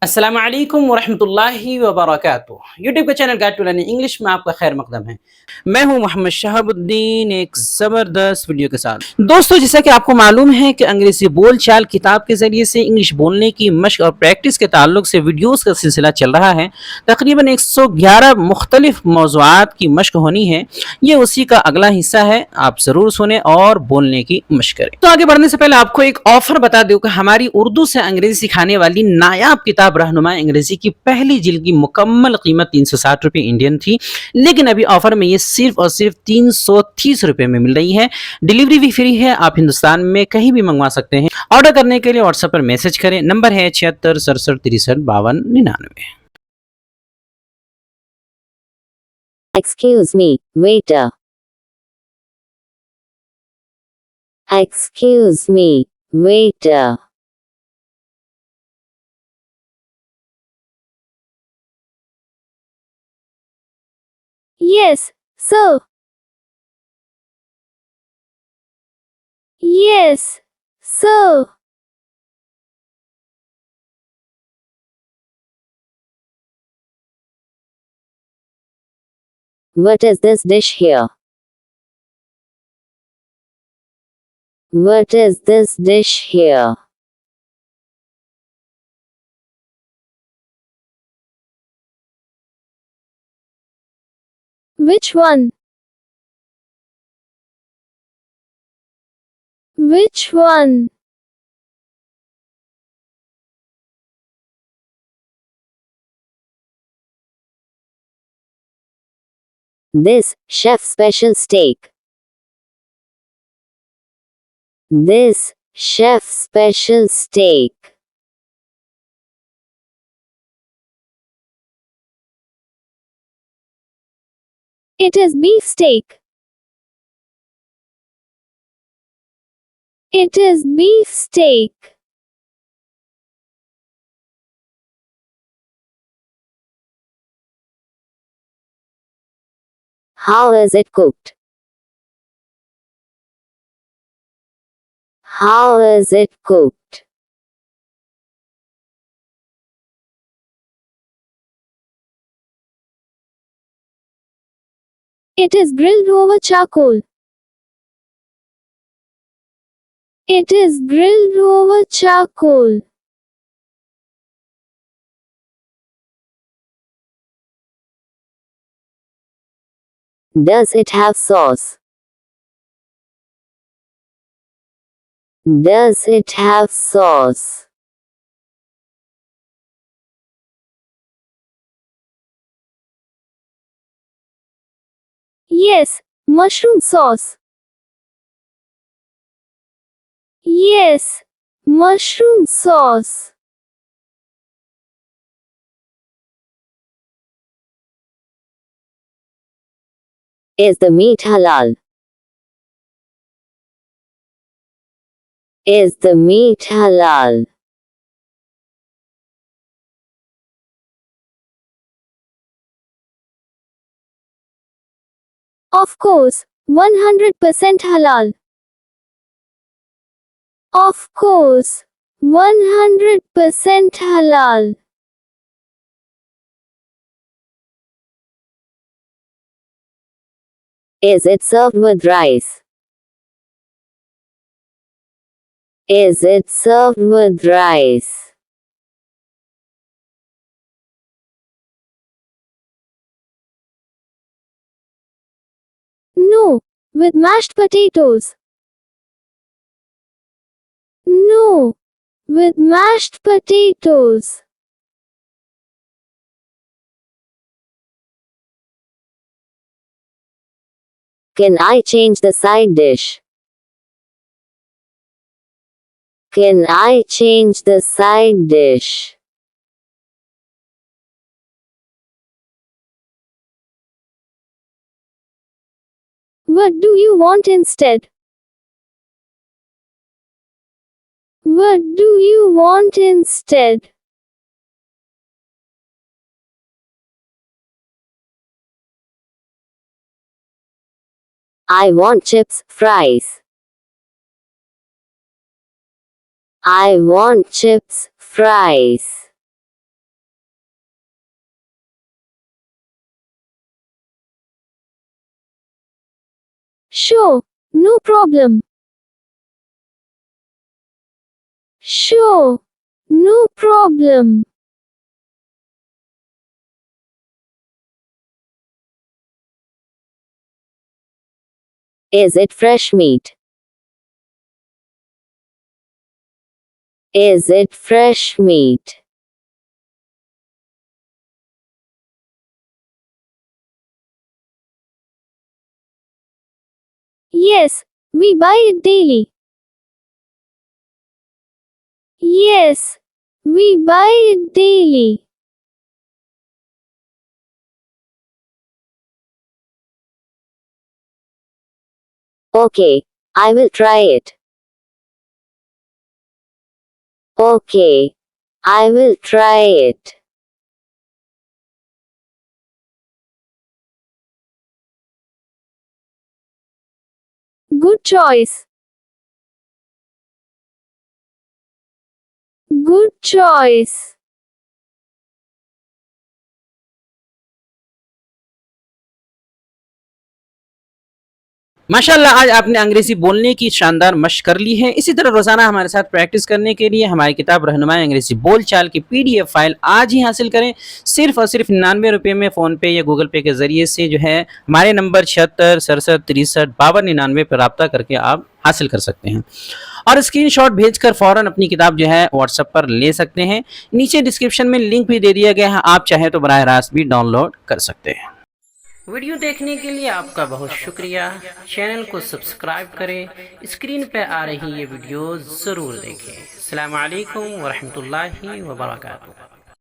अस्सलाम वालेकुम वरहमतुल्लाहि वबरकातुह। यूट्यूब का channel guide to learning English में आपका खैर मकदम है। मैं हूं मोहम्मद शहाबुद्दीन एक ज़बरदस्त वीडियो के साथ। दोस्तों, जैसा कि आपको मालूम है कि अंग्रेजी बोल चाल किताब के ज़रिए से इंग्लिश बोलने की मशक और प्रैक्टिस के ताल्लुक से वीडियोस का सिलसिला चल रहा है। तकरीबन 111 मुख्तलिफ मौज़ूआत की मशक होनी है। ये उसी का अगला हिस्सा है। आप ज़रूर सुने और बोलने की मशक करें। तो आगे बढ़ने से पहले आपको एक ऑफर बता दूं कि हमारी उर्दू से अंग्रेजी सिखाने वाली नायाब किताब रहनुमाए अंग्रेजी की पहली जिल्द की मुकम्मल कीमत 360 रुपये इंडियन थी, लेकिन अभी ऑफर में ये सिर्फ और सिर्फ 330 रुपये में मिल रही है। डिलीवरी भी फ्री है। आप हिंदुस्तान में कहीं भी मंगवा सकते हैं। ऑर्डर करने के लिए व्हाट्सएप पर मैसेज करें। नंबर है 76 67 63 52 99। Excuse me, waiter. Excuse me, waiter. Yes, sir. Yes, sir. What is this dish here? What is this dish here? Which one? Which one? This chef special steak. This chef special steak. It is beef steak. It is beef steak. How is it cooked? How is it cooked? It is grilled over charcoal. It is grilled over charcoal. Does it have sauce? Does it have sauce? Yes, mushroom sauce. Yes, mushroom sauce. Is the meat halal? Is the meat halal? Of course, 100% halal. Of course, 100% halal. Is it served with rice? Is it served with rice? No, with mashed potatoes. No, with mashed potatoes. Can I change the side dish? Can I change the side dish? What do you want instead? What do you want instead? I want chips, fries. I want chips, fries. Sure, no problem. Sure, no problem. Is it fresh meat? Is it fresh meat? Yes, we buy it daily. Yes, we buy it daily. Okay, I will try it. Okay, I will try it. Good choice. Good choice. माशाल्लाह आज आपने अंग्रेजी बोलने की शानदार मशक कर ली है। इसी तरह रोजाना हमारे साथ प्रैक्टिस करने के लिए हमारी किताब रहनुमाए अंग्रेजी बोल चाल की PDF फाइल आज ही हासिल करें। सिर्फ और सिर्फ 99 रुपये में फ़ोन पे या गूगल पे के ज़रिए से जो है हमारे नंबर 76 67 63 52 99 पर रब्ता करके आप हासिल कर सकते हैं और स्क्रीनशॉट भेजकर फ़ौरन अपनी किताब जो है व्हाट्सएप पर ले सकते हैं। नीचे डिस्क्रिप्शन में लिंक भी दे दिया गया है, आप चाहें तो बराह रास्त भी डाउनलोड कर सकते हैं। वीडियो देखने के लिए आपका बहुत शुक्रिया। चैनल को सब्सक्राइब करें, स्क्रीन पे आ रही ये वीडियो ज़रूर देखें। अस्सलामु अलैकुम व रहमतुल्लाहि व बरकातुहू।